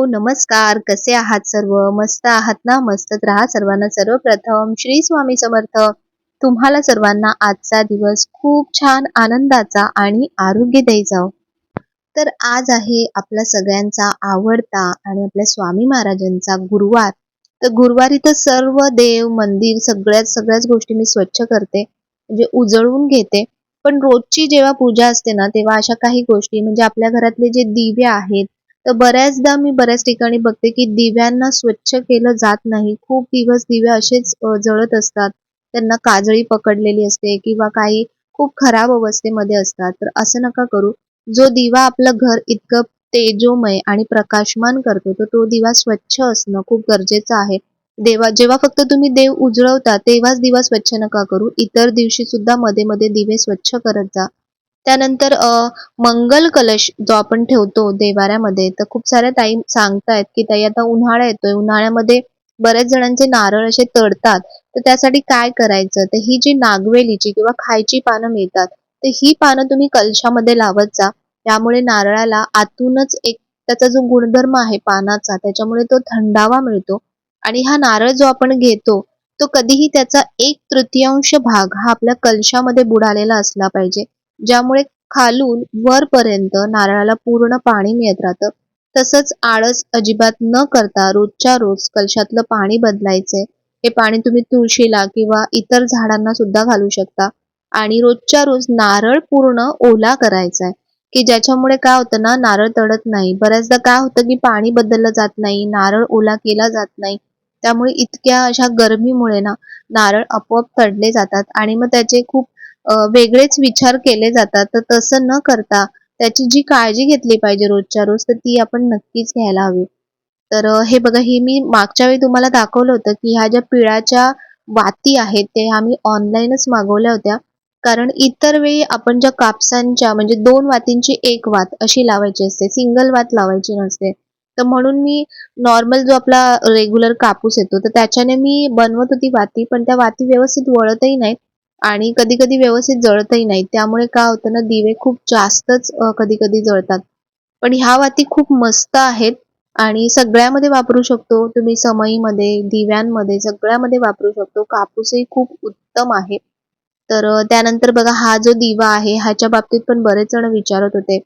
नमस्कार. कसे आहात सर्व? मस्त आहात ना? मस्तच राहा. सर्वांना सर्वप्रथम श्री स्वामी समर्थ. तुम्हाला सर्वांना आजचा दिवस खूप छान आनंदाचा आणि आरोग्यदायी जाओ. तर आज आहे आपला सगळ्यांचा आवडता आणि आपल्या स्वामी महाराजांचा गुरुवार. तर गुरुवारी तर सर्व देव, मंदिर सगळ्याच गोष्टी मी स्वच्छ करते, म्हणजे उजळून घेते. पण रोजची जेव्हा पूजा असते ना, तेव्हा अशा काही गोष्टी म्हणजे आपल्या घरातले जे दिवे आहेत, तर बऱ्याचदा मी बऱ्याच ठिकाणी बघते की दिव्यांना स्वच्छ केलं जात नाही. खूप दिवस दिवे असेच जळत असतात. त्यांना काजळी पकडलेली असते किंवा काही खूप खराब अवस्थेमध्ये असतात. तर असं नका करू. जो दिवा आपलं घर इतकं तेजोमय आणि प्रकाशमान करतो, तर तो दिवा स्वच्छ असणं खूप गरजेचं आहे. जेव्हा फक्त तुम्ही देव उजळवता तेव्हाच दिवा स्वच्छ नका करू. इतर दिवशी सुद्धा मध्ये मध्ये दिवे स्वच्छ करत जा. त्यानंतर मंगल कलश जो आपण ठेवतो देवाऱ्यामध्ये, तर खूप साऱ्या ताई सांगतायत की ताई आता उन्हाळा येतोय, उन्हाळ्यामध्ये बऱ्याच जणांचे नारळ असे तडतात. तर त्यासाठी काय करायचं, तर ही जी नागवेलीची किंवा खायची पानं मिळतात, तर ही पानं तुम्ही कलशामध्ये लावत जा. त्यामुळे नारळाला आतूनच एक त्याचा जो गुणधर्म आहे पानाचा, त्याच्यामुळे तो थंडावा मिळतो. आणि हा नारळ जो आपण घेतो, तो कधीही त्याचा 1/3 भाग हा आपल्या कलशामध्ये बुडालेला असला पाहिजे. ज्यामुळे खालून वरपर्यंत नारळाला पूर्ण पाणी मिळत राहतं. तसंच आळस अजिबात न करता रोजच्या रोज कलशातलं पाणी बदलायचंय. हे पाणी तुम्ही तुळशीला किंवा इतर झाडांना सुद्धा घालू शकता. आणि रोजच्या रोज नारळ पूर्ण ओला करायचा आहे, की ज्याच्यामुळे काय होतं ना, नारळ तडत नाही. बऱ्याचदा काय होतं की पाणी बदललं जात नाही, नारळ ओला केला जात नाही. त्यामुळे इतक्या अशा गरमीमुळे ना नारळ आपोआप तडले जातात आणि मग त्याचे खूप वेगळेच विचार केले जातात. तर तसं न करता त्याची जी काळजी घेतली पाहिजे रोजच्या रोज, तर ती आपण नक्कीच घ्यायला हवी. तर हे बघा, हे मी मागच्या वेळी तुम्हाला दाखवलं होतं की ह्या ज्या पिळाच्या वाती आहेत, ते आम्ही ऑनलाईनच मागवल्या होत्या. कारण इतर वेळी आपण ज्या कापसांच्या म्हणजे 2 वातींची 1 वात अशी लावायची असते, सिंगल वात लावायची नसते. तर म्हणून मी नॉर्मल जो आपला रेग्युलर कापूस येतो, तर त्याच्याने मी बनवत होती वाती, पण त्या वाती व्यवस्थित वळतही नाहीत आणि कधी-कधी व्यवस्थित जळतही नाहीत. त्यामुळे काय होतं ना, दिवे खूप जास्तच कधी-कधी जळतात. पण ह्या वाती खूप मस्त आहेत आणि सगळ्यामध्ये वापरू शकतो. तुम्ही समईमध्ये, दिव्यांमध्ये सगळ्यामध्ये वापरू शकतो. कापूसही खूप उत्तम आहे. तर त्यानंतर बघा, हा जो दिवा आहे ह्याच्या बाबतीत पण बरेच जण विचारत होते.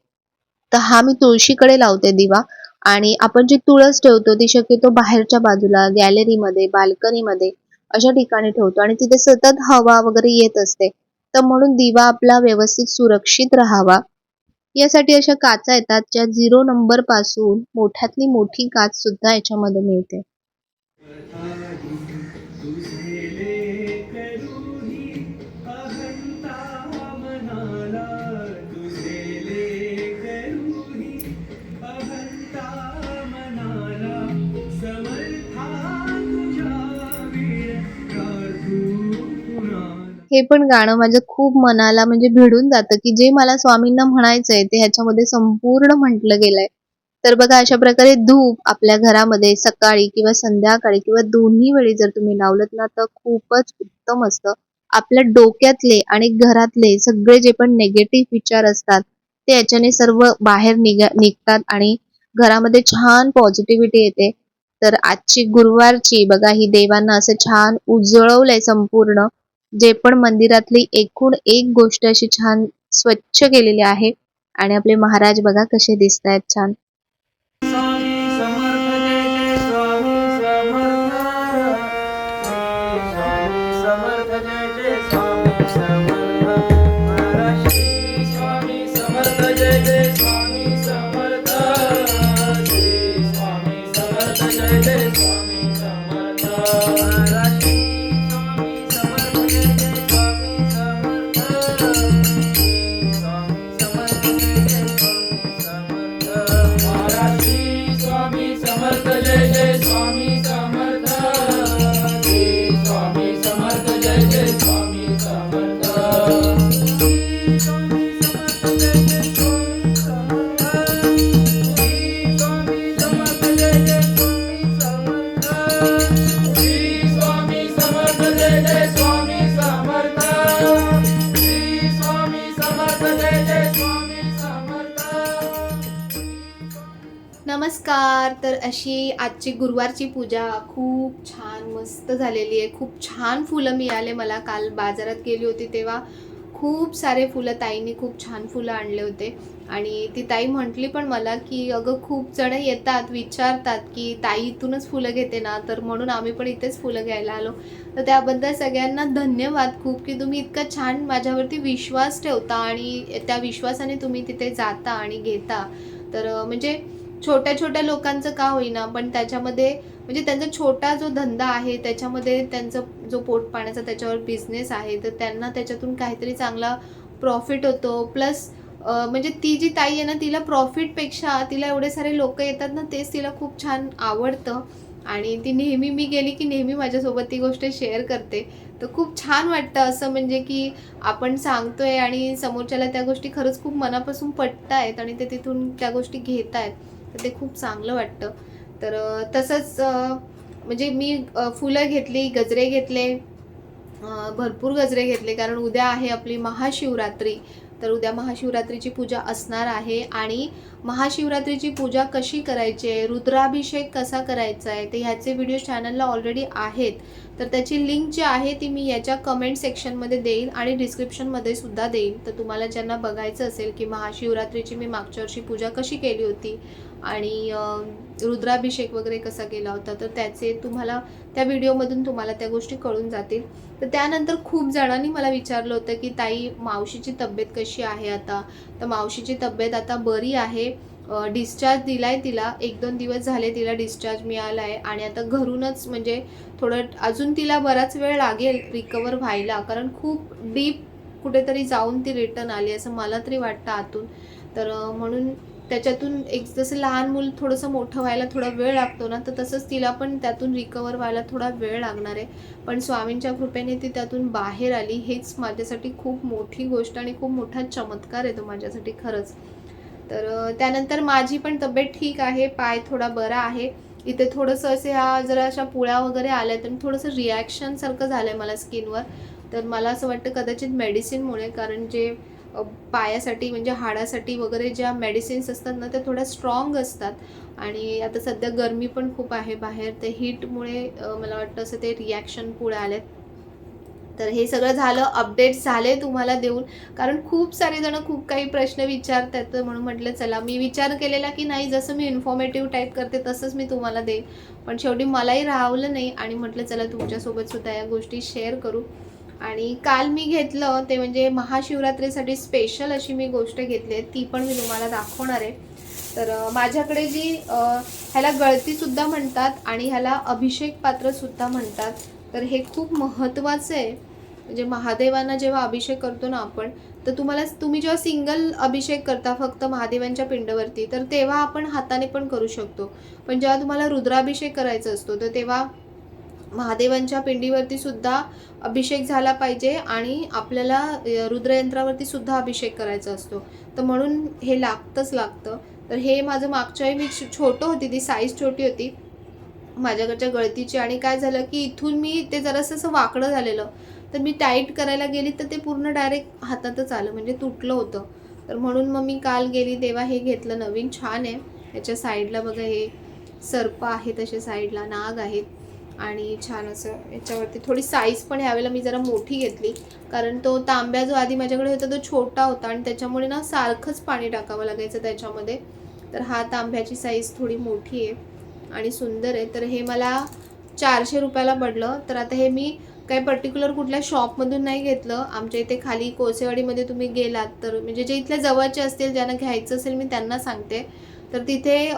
तर हा मी तुळशीकडे लावते दिवा. आणि आपण जी तुळस ठेवतो ती शक्यतो बाहेरच्या बाजूला, गॅलरीमध्ये, बाल्कनीमध्ये अशा ठिकाणी ठेवतो आणि तिथे सतत हवा वगैरे येत असते. तर म्हणून दिवा आपला व्यवस्थित सुरक्षित राहावा, यासाठी अशा काचा येतात ज्या 0 नंबर पासून मोठ्यातली मोठी काच सुद्धा याच्यामध्ये मिळते. तुझे लेकरू ही अहंता मनाला, तुझे लेकरू ही अहंता मनाला, समर्था तुझ्या वीर प्रार्थू कुणाला. हे पण गाणं माझं खूप मनाला म्हणजे भिडून जातं, की जे मला स्वामींना म्हणायचंय ते ह्याच्यामध्ये संपूर्ण म्हटलं गेलंय. तर बघा, अशा प्रकारे धूप आपल्या घरामध्ये सकाळी किंवा संध्याकाळी किंवा दोन्ही वेळी जर तुम्ही लावलत ना, तर खूपच उत्तम असतं. आपल्या डोक्यातले आणि घरातले सगळे जे पण निगेटिव्ह विचार असतात, ते याच्याने सर्व बाहेर निघतात आणि घरामध्ये छान पॉझिटिव्हिटी येते. तर आजची गुरुवारची बघा, ही देवांना असं छान उजळवलंय संपूर्ण. जे पण मंदिरातली एकूण एक गोष्ट अशी छान स्वच्छ केलेली आहे आणि आपले महाराज बघा कसे दिसतायत छान. स्वामी समर्थ, जय जय स्वामी समर्थ, स्वामी समर्थ, जय जय स्वामी समर्थ, महाराज श्री स्वामी समर्थ, जय जय स्वामी समर्थ, श्री स्वामी समर्थ, जय जय स्वामी समर्थ, महाराज श्री स्वामी समर्थ, जय जय स्वामी समर्थ, श्री स्वामी समर्थ, जय जय स्वामी समर्थ. नमस्कार. तर अशी आजची गुरुवारची पूजा खूप छान मस्त झालेली आहे. खूप छान फुलं मिळाले मला. काल बाजारात गेली होती तेव्हा खूप सारे फुलं ताईंनी खूप छान फुलं आणले होते आणि ती ताई म्हटली पण मला, की "अगं खूप जण येतात, विचारतात, की ताई इथूनच फुलं घेते ना?" तर म्हणून आम्ही पण इथेच फुलं घ्यायला आलो. तर त्याबद्दल सगळ्यांना धन्यवाद खूप, की तुम्ही इतका छान माझ्यावरती विश्वास ठेवता आणि त्या विश्वासाने तुम्ही तिथे जाता आणि घेता. तर म्हणजे छोट्या-छोट्या लोकांचं का होईना, पण त्याच्यामध्ये म्हणजे त्यांचा छोटा जो धंदा आहे, त्याच्यामध्ये त्यांचा जो पोटपाण्याचा त्याच्यावर बिझनेस आहे, तर त्यांना त्याच्यातून काहीतरी चांगला प्रॉफिट होतो. प्लस म्हणजे ती जी ताई आहे ना, तिला प्रॉफिटपेक्षा तिला एवढे सारे लोकं येतात ना, तेच तिला खूप छान आवडतं आणि ती नेहमी मी गेली की नेहमी माझ्यासोबत ती गोष्ट शेअर करते. तर खूप छान वाटतं असं म्हणजे की आपण सांगतोय आणि समोरच्याला त्या गोष्टी खरंच खूप मनापासून पटतायत आणि ते तिथून त्या गोष्टी घेतायत. तर ते खूप चांगलं वाटतं. तर तसंच म्हणजे मी फुलं घेतली, गजरे घेतले, भरपूर गजरे घेतले कारण उद्या आहे आपली महाशिवरात्री. तर उद्या महाशिवरात्रीची पूजा असणार आहे आणि महाशिवरात्रीची पूजा कशी करायची आहे, रुद्राभिषेक कसा करायचा आहे, तर ह्याचे व्हिडिओ चॅनलला ऑलरेडी आहेत. तर त्याची लिंक जी आहे ती मी याच्या कमेंट सेक्शनमध्ये देईन आणि डिस्क्रिप्शनमध्ये सुद्धा देईन. तर तुम्हाला ज्यांना बघायचं असेल की महाशिवरात्रीची मी मागच्या वर्षी पूजा कशी केली होती आणि रुद्राभिषेक वगैरे कसा केला होता, तर त्याचे तुम्हाला त्या व्हिडिओमधून तुम्हाला त्या गोष्टी कळून जातील. तर त्यानंतर खूप जणांनी मला विचारलं होतं, की "ताई मावशीची तब्येत कशी आहे आता?" तर मावशीची तब्येत आता बरी आहे. डिस्चार्ज दिलाय तिला. 1-2 दिवस झाले तिला डिस्चार्ज मिळाला आहे आणि आता घरूनच म्हणजे थोडं अजून तिला बराच वेळ लागेल रिकव्हर व्हायला. कारण खूप डीप कुठेतरी जाऊन ती रिटर्न आली असं मला तरी वाटतं आतून. तर म्हणून त्याच्यातून एक जसं लहान मूल थोडंसं मोठं व्हायला थोडा वेळ लागतो ना, तर तसंच तिला पण त्यातून रिकव्हर व्हायला थोडा वेळ लागणार आहे. पण स्वामींच्या कृपेने ती त्यातून बाहेर आली. हेच माझ्यासाठी खूप मोठी गोष्ट आणि खूप मोठा चमत्कार आहे तो माझ्यासाठी खरंच. तर त्यानंतर माझी पण तब्येत ठीक आहे. पाय थोडा बरा आहे. इथे थोडंसं असे जरा अशा पुळ्या वगैरे आल्यात आणि थोडंसं रिॲक्शनसारखं झालं आहे मला स्किनवर. तर मला असं वाटतं कदाचित मेडिसिनमुळे कारण जे पायासाठी म्हणजे हाडासाठी वगैरे ज्या मेडिसिन्स असतात ना, त्या थोड्या स्ट्राँग असतात आणि आता सध्या गरमी पण खूप आहे बाहेर. तर हीटमुळे मला वाटतं असं ते रिॲक्शन पुढे आलेत. तर हे सगळं झालं, अपडेट्स झाले तुम्हाला देऊन. कारण खूप सारे जण खूप काही प्रश्न विचारतात, तर म्हणून म्हटलं चला मी विचार केलेला की नाही जसं मी इन्फॉर्मेटिव्ह टाईप करते तसंच मी तुम्हाला देईन. पण शेवटी मलाही राहवलं नाही आणि म्हटलं चला तुमच्यासोबत सुद्धा या गोष्टी शेअर करू. आणि काल मी घेतलं ते म्हणजे महाशिवरात्रीसाठी स्पेशल अशी मी गोष्ट घेतली आहे, ती पण मी तुम्हाला दाखवणार आहे. तर माझ्याकडे जी ह्याला गळतीसुद्धा म्हणतात आणि ह्याला अभिषेक पात्रसुद्धा म्हणतात. तर हे खूप महत्त्वाचं आहे. म्हणजे महादेवांना जेव्हा अभिषेक करतो ना आपण, तर तुम्ही जेव्हा सिंगल अभिषेक करता फक्त महादेवांच्या पिंडवरती, तर तेव्हा आपण हाताने पण करू शकतो. पण जेव्हा तुम्हाला रुद्राभिषेक करायचा असतो, तर तेव्हा महादेवांच्या पिंडीवरती सुद्धा अभिषेक झाला पाहिजे आणि आपल्याला रुद्रयंत्रावरती सुद्धा अभिषेक करायचा असतो. तर म्हणून हे लागतं. तर हे माझं मागच्या वेळी मी छोटं होती, ती साईज छोटी होती माझ्याकडच्या गळतीची आणि काय झालं, की इथून मी ते जरासं असं वाकडं झालेलं. तर मी टाईट करायला गेली, तर ते पूर्ण डायरेक्ट हातातच आलं म्हणजे तुटलं होतं. तर म्हणून मग मी काल गेली तेव्हा हे घेतलं नवीन छान आहे. याच्या साईडला बघा हे सर्प आहेत असे साईडला, नाग आहेत आणि छान असं याच्यावरती थोडी साईज पण ह्यावेळेला मी जरा मोठी घेतली. कारण तो तांब्या जो आधी माझ्याकडे होता तो छोटा होता आणि त्याच्यामुळे ना सारखंच पाणी टाकावं लागायचं त्याच्यामध्ये. तर हा तांब्याची साईज थोडी मोठी आहे आणि सुंदर आहे. तर हे मला 400 रुपयाला पडलं. तर आता हे मी काही पर्टिक्युलर कुठल्या शॉपमधून नाही घेतलं. आमच्या इथे खाली कोळसेवाडीमध्ये तुम्ही गेलात तर म्हणजे जे इथल्या जवळचे असतील ज्यांना घ्यायचं असेल मी त्यांना सांगते. तर तिथे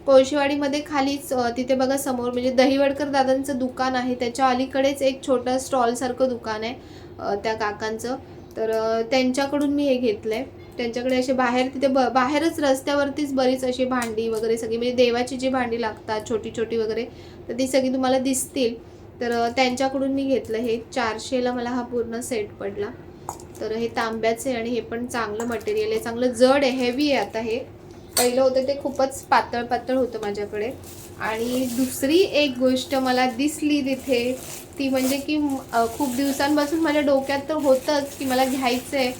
कोळसेवाडीमध्ये खालीच तिथे बघा समोर म्हणजे दहिवडकर दादांचं दुकान आहे. त्याच्या अलीकडेच एक छोटं स्टॉलसारखं दुकान आहे त्या काकांचं. तर त्यांच्याकडून मी हे घेतलंय. त्यांच्याकडे असे बाहेर तिथे बाहेरच रस्त्यावरतीच बरीच अशी भांडी वगैरे सगळी म्हणजे देवाची जी भांडी लागतात छोटी-छोटी वगैरे, तर ती सगळी तुम्हाला दिसतील. तर त्यांच्याकडून मी घेतलं हे 400ला मला हा पूर्ण सेट पडला. तर हे तांब्याचे आणि हे पण चांगलं मटेरियल आहे, चांगलं जड आहे, हेवी आहे आता हे. पहिलं होतं ते खूपच पातळ होतं माझ्याकडे. आणि दुसरी एक गोष्ट मला दिसली तिथे ती म्हणजे की खूप दिवसांपासून माझ्या डोक्यात तर होतंच की मला घ्यायचं आहे.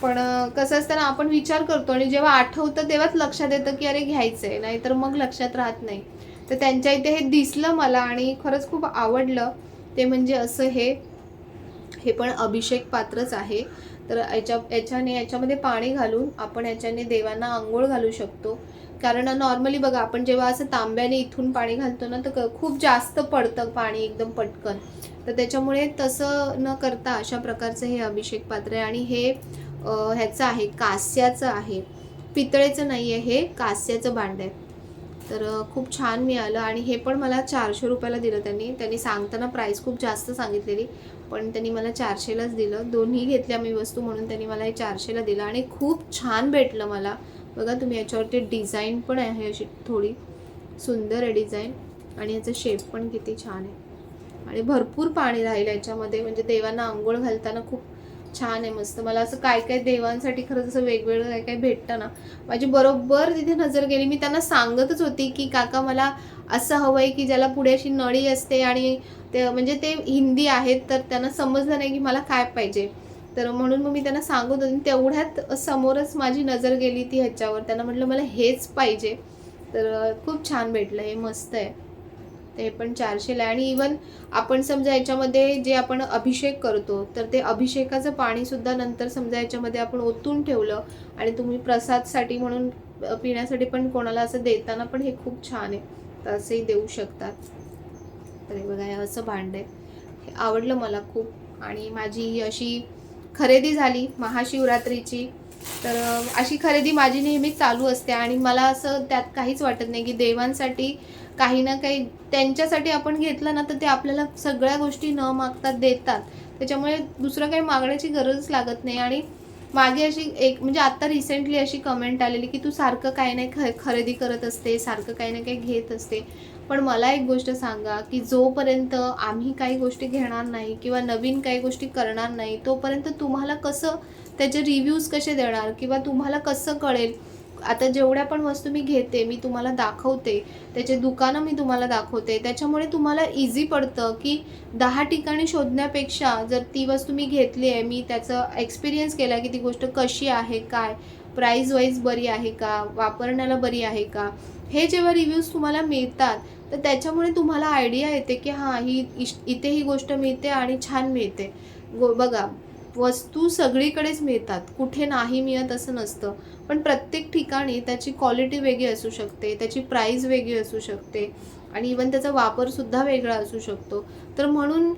पण कसं असतं ना, आपण विचार करतो आणि जेव्हा आठवतं तेव्हाच लक्षात येतं की अरे घ्यायचं आहे, नाहीतर मग लक्षात राहत नाही. तर त्यांच्या इथे हे दिसलं मला आणि खरंच खूप आवडलं. ते म्हणजे असं हे पण अभिषेक पात्रच आहे. तर याच्यामध्ये पाणी घालून आपण याच्याने देवांना अंघोळ घालू शकतो. कारण नॉर्मली बघा आपण जेव्हा असं तांब्याने इथून पाणी घालतो ना, तर खूप जास्त पडतं पाणी एकदम पटकन. तर त्याच्यामुळे तसं न करता अशा प्रकारचं हे अभिषेक पात्र आहे आणि हे ह्याचं आहे, कास्याचं आहे. पितळेचं नाही आहे, हे कास्याचं भांडं आहे. तर खूप छान मिळालं आणि हे पण मला ₹400 ला दिलं त्यांनी. त्यांनी सांगताना प्राईस खूप जास्त सांगितलेली, पण त्यांनी मला 400लाच दिलं. दोन्ही घेतल्या मी वस्तू म्हणून त्यांनी मला हे 400ला दिलं आणि खूप छान भेटलं मला. बघा तुम्ही याच्यावरती डिझाईन पण आहे अशी थोडी सुंदर आहे डिझाईन आणि याचा शेप पण किती छान आहे. आणि भरपूर पाणी राहिलं याच्यामध्ये, म्हणजे देवांना अंघोळ घालताना खूप छान आहे, मस्त. मला असं काय काय देवांसाठी खरंच असं वेगवेगळं काय काय भेटतं ना, माझी बरोबर तिथे नजर गेली. मी त्यांना सांगतच होती की काका मला असं हवं आहे की ज्याला पुढे अशी नळी असते आणि ते म्हणजे ते हिंदी आहेत, तर त्यांना समजलं नाही की मला काय पाहिजे. तर म्हणून मग मी त्यांना सांगत होते. तेवढ्यात समोरच माझी नजर गेली ती ह्याच्यावर. त्यांना म्हटलं मला हेच पाहिजे. तर खूप छान भेटलं, हे मस्त आहे. ते पण 400ला आहे. आणि इवन आपण समजा याच्यामध्ये जे आपण अभिषेक करतो, तर ते अभिषेकाचं पाणीसुद्धा नंतर समजा याच्यामध्ये आपण ओतून ठेवलं आणि तुम्ही प्रसादसाठी म्हणून पिण्यासाठी पण कोणाला असं देताना पण हे खूप छान आहे. तर असंही देऊ शकतात. तर हे बघा, हे असं भांडं आहे. हे आवडलं मला खूप आणि माझी ही अशी खरेदी झाली महाशिवरात्रीची. तर अशी खरेदी माझी नेहमीच चालू असते आणि मला असं त्यात काहीच वाटत नाही की देवांसाठी काही ना काही त्यांच्यासाठी आपण घेतलं ना, तर ते आपल्याला सगळ्या गोष्टी न मागता देतात. त्याच्यामुळे दुसरं काही मागण्याची गरजच लागत नाही. आणि मागे अशी एक म्हणजे आता रिसेंटली अशी कमेंट आलेली की तू सारखं काही नाही खरेदी करत असते, सारखं काही ना काही घेत असते. पण मला एक गोष्ट सांगा की जोपर्यंत आम्ही काही गोष्टी घेणार नाही किंवा नवीन काही गोष्टी करणार नाही, तोपर्यंत तुम्हाला कसं त्याचे रिव्ह्यूज कसे देणार किंवा तुम्हाला कसं कळेल? आता जेवढ्या पण वस्तू मी घेते, मी तुम्हाला दाखवते, त्याचे दुकानं मी तुम्हाला दाखवते. त्याच्यामुळे तुम्हाला ईझी पडतं की 10 ठिकाणी शोधण्यापेक्षा जर ती वस्तू मी घेतली आहे, मी त्याचा एक्सपिरियन्स केला की ती गोष्ट कशी आहे, काय प्राईज वाईज बरी आहे का, वापरण्याला बरी आहे का, हे जेव्हा रिव्ह्यूज तुम्हाला मिळतात, तर त्याच्यामुळे तुम्हाला आयडिया येते की हां, इथे ही गोष्ट मिळते आणि छान मिळते. बघा, वस्तू सगळीकडेच मिळतात, कुठे नाही मिळत असं नसतं. पण प्रत्येक ठिकाणी त्याची क्वालिटी वेगळी असू शकते, त्याची प्राईस वेगळी असू शकते आणि इवन त्याचा वापरसुद्धा वेगळा असू शकतो. तर म्हणून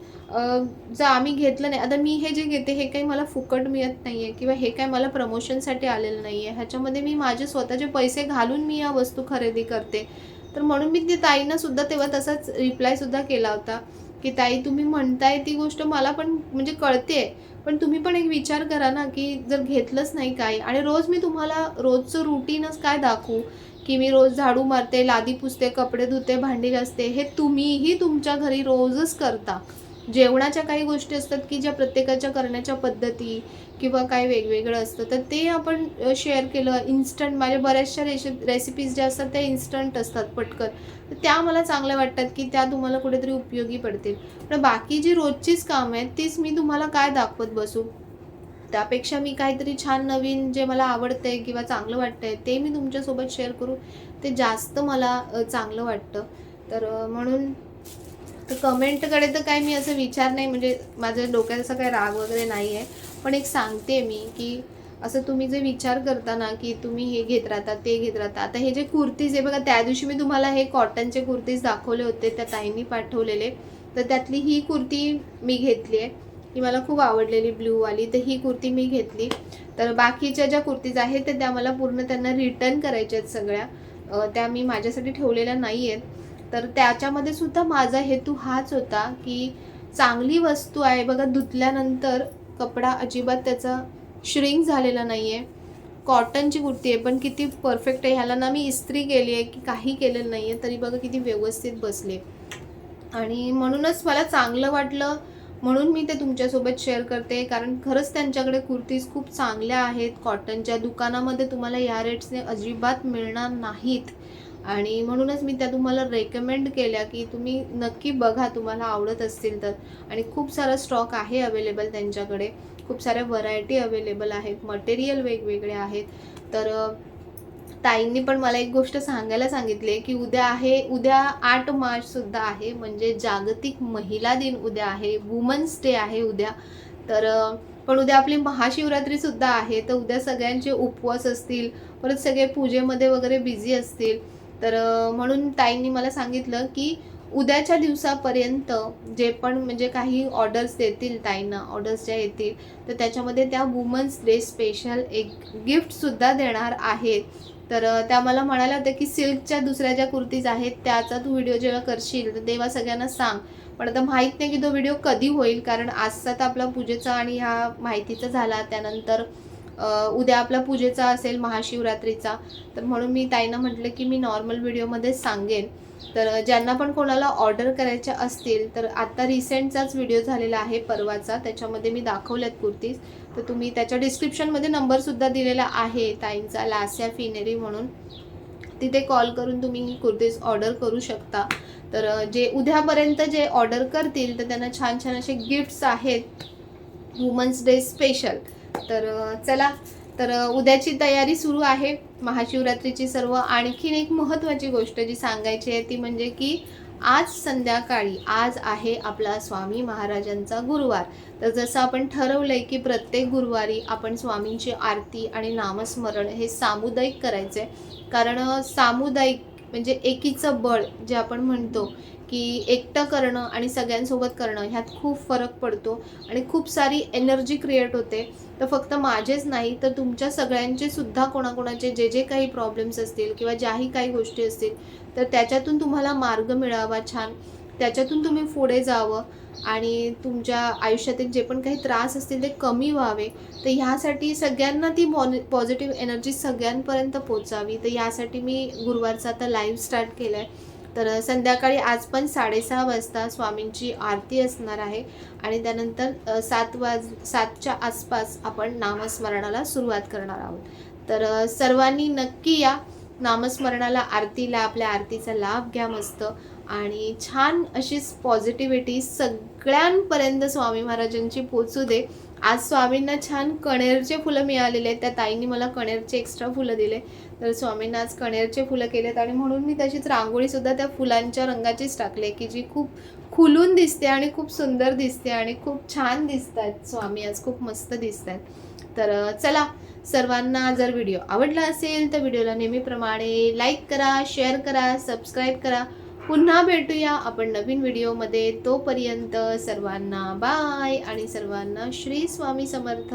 जर आम्ही घेतलं नाही, आता मी हे जे घेते हे काही मला फुकट मिळत नाही आहे किंवा हे काय मला प्रमोशनसाठी आलेलं नाही आहे. ह्याच्यामध्ये मी माझे स्वतःचे पैसे घालून मी या वस्तू खरेदी करते. तर म्हणून मी ती ताईंनासुद्धा तेव्हा तसाच रिप्लायसुद्धा केला होता, की ताई तुम्ही म्हणताय ती गोष्ट मला पण म्हणजे कळते, पण तुम्ही पण एक विचार करा ना, की जर घेतलंच नाही काही आणि रोज मी तुम्हाला रोजचं रुटीनच काय दाखवू, की मी रोज झाडू मारते, लादी पुसते, कपडे धुते, भांडी घासते. हे तुम्हीही तुमच्या घरी रोजच करता. जेवणाच्या काही गोष्टी असतात, की ज्या प्रत्येकाच्या करण्याच्या पद्धती किंवा काही वेगवेगळं असतं. तर ते आपण शेअर केलं. इन्स्टंट माझ्या बऱ्याचशा रेसिपीज ज्या असतात त्या इन्स्टंट असतात पटकन. तर त्या मला चांगल्या वाटतात, की त्या तुम्हाला कुठेतरी उपयोगी पडतील. पण बाकी जी रोजचीच कामं आहेत, तीच मी तुम्हाला काय दाखवत बसू? त्यापेक्षा मी काहीतरी छान नवीन जे मला आवडतंय किंवा चांगलं वाटतंय, ते मी तुमच्यासोबत शेअर करू, ते जास्त मला चांगलं वाटतं. तर म्हणून तर कमेंटकडे तर काही मी असं विचार नाही, म्हणजे माझ्या डोक्यात असा काही राग वगैरे नाही आहे. पण एक सांगते मी, की असं तुम्ही जे विचार करता ना, की तुम्ही हे घेत राहता, ते घेत राहता. आता हे जे कुर्तीज आहे बघा, त्या दिवशी मी तुम्हाला हे कॉटनचे कुर्तीज दाखवले होते, त्या ताईंनी पाठवलेले. तर त्यातली ही कुर्ती मी घेतली आहे. ही मला खूप आवडलेली ब्लूवाली, तर ही कुर्ती मी घेतली. तर बाकीच्या ज्या कुर्तीज आहेत, तर त्या मला पूर्ण त्यांना रिटर्न करायच्या आहेत सगळ्या. त्या मी माझ्यासाठी ठेवलेल्या नाही आहेत. तर त्याच्यामध्ये सुद्धा माझा हेतू हाच होता, की चांगली वस्तू आहे बघा, धुतल्यानंतर कपडा अजिबात त्याचा श्रिंक झालेला नाही आहे. कॉटनची कुर्ती आहे, पण किती परफेक्ट आहे. ह्याला ना मी इस्त्री केली आहे, की काही केलेलं नाही आहे, तरी बघा किती व्यवस्थित बसले. आणि म्हणूनच मला चांगलं वाटलं, म्हणून मी ते तुमच्यासोबत शेअर करते. कारण खरंच त्यांच्याकडे कुर्तीज खूप चांगल्या आहेत कॉटनच्या. दुकानामध्ये तुम्हाला या रेट्सने अजिबात मिळणार नाहीत आणि म्हणूनच मी त्या तुम्हाला रेकमेंड केल्या, की तुम्ही नक्की बघा, तुम्हाला आवडत असतील तर. आणि खूप सारा स्टॉक आहे अवेलेबल त्यांच्याकडे. खूप साऱ्या व्हरायटी अवेलेबल आहेत, मटेरियल वेगवेगळे आहेत. तर ताईंनी पण मला एक गोष्ट सांगायला सांगितली की उद्या 8 मार्चसुद्धा आहे, म्हणजे जागतिक महिला दिन उद्या आहे, वुमन्स डे आहे उद्या. तर पण उद्या आपली महाशिवरात्रीसुद्धा आहे, तर उद्या सगळ्यांचे उपवास असतील, परत सगळे पूजेमध्ये वगैरे बिझी असतील. तर म्हणून ताईंनी मला सांगितलं की उद्याच्या दिवसापर्यंत जे पण म्हणजे काही ऑर्डर्स देतील ताईंना, ऑर्डर्स ज्या येतील, तर त्याच्यामध्ये त्या वुमन्स डे स्पेशल एक गिफ्टसुद्धा देणार आहेत. तर त्या मला म्हणाल्या होत्या की सिल्कच्या दुसऱ्या ज्या कुर्तीज आहेत त्याचा तू व्हिडिओ जेव्हा करशील तर तेव्हा सगळ्यांना सांग. पण आता माहीत नाही की तो व्हिडिओ कधी होईल, कारण आजचा तर आपला पूजेचा आणि ह्या माहितीचा झाला. त्यानंतर उद्या आपला पूजेचा असेल, महाशिवरात्रीचा. तर म्हणून मी ताईंना म्हटलं की मी नॉर्मल व्हिडिओमध्येच सांगेन. तर ज्यांना पण कोणाला ऑर्डर करायच्या असतील तर आता रिसेंटचाच व्हिडिओ झालेला आहे परवाचा, त्याच्यामध्ये मी दाखवल्यात कुर्तीज. तर तुम्ही त्याच्या डिस्क्रिप्शनमध्ये नंबरसुद्धा दिलेला आहे ताईंचा, लास्या फिनेरी म्हणून. तिथे कॉल करून तुम्ही कुर्तीज ऑर्डर करू शकता. तर जे उद्यापर्यंत जे ऑर्डर करतील तर त्यांना छान छान असे गिफ्ट्स आहेत वुमन्स डे स्पेशल. तर चला, तर उद्याची तयारी सुरू आहे महाशिवरात्रीची सर्व. आणखीन एक महत्त्वाची गोष्ट जी सांगायची आहे ती म्हणजे की आज संध्याकाळी, आज आहे आपला स्वामी महाराजांचा गुरुवार. तर जसं आपण ठरवलंय की प्रत्येक गुरुवारी आपण स्वामींची आरती आणि नामस्मरण हे सामुदायिक करायचे. कारण सामुदायिक म्हणजे एकीचं बळ जे आपण म्हणतो, की एकटं करणं आणि सगळ्यांसोबत करणं ह्यात खूप फरक पडतो आणि खूप सारी एनर्जी क्रिएट होते. तर फक्त माझेच नाही तर तुमच्या सगळ्यांचे सुद्धा कोणाकोणाचे जे जे काही प्रॉब्लेम्स असतील किंवा ज्याही काही गोष्टी असतील तर त्याच्यातून तुम्हाला मार्ग मिळावा छान, त्याच्यातून तुम्ही पुढे जावं आणि तुमच्या आयुष्यातील जे पण काही त्रास असतील ते कमी व्हावे. तर ह्यासाठी सगळ्यांना ती पॉझिटिव्ह एनर्जी सगळ्यांपर्यंत पोचावी. तर यासाठी मी गुरुवारचा आता लाईव्ह स्टार्ट केला आहे. तर संध्याकाळी आज पण 6:30 वाजता स्वामींची आरती असणार आहे आणि त्यानंतर 7च्या आसपास आपण नामस्मरणाला सुरुवात करणार आहोत. तर सर्वांनी नक्की या नामस्मरणाला, आरतीला, आपल्या आरतीचा लाभ घ्या मस्त आणि छान अशीच पॉझिटिव्हिटी सगळ्यांपर्यंत स्वामी महाराजांची पोचू दे. आज स्वामींना छान कणेरचे फुलं मिळालेले आहेत, त्या ताईंनी मला कणेरचे एक्स्ट्रा फुलं दिले. तर स्वामींना आज कणेरचे फुलं केलेत आणि म्हणून मी तशीच रांगोळीसुद्धा त्या फुलांच्या रंगाचीच टाकली आहे की जी खूप खुलून दिसते आणि खूप सुंदर दिसते आणि खूप छान दिसत आहेत. स्वामी आज खूप मस्त दिसत आहेत. तर चला, सर्वांना जर व्हिडिओ आवडला असेल तर व्हिडिओला नेहमीप्रमाणे लाईक करा, शेअर करा, सबस्क्राईब करा. पुन्हा भेटूया आपण नवीन व्हिडिओमध्ये. तोपर्यंत सर्वांना बाय आणि सर्वांना श्री स्वामी समर्थ.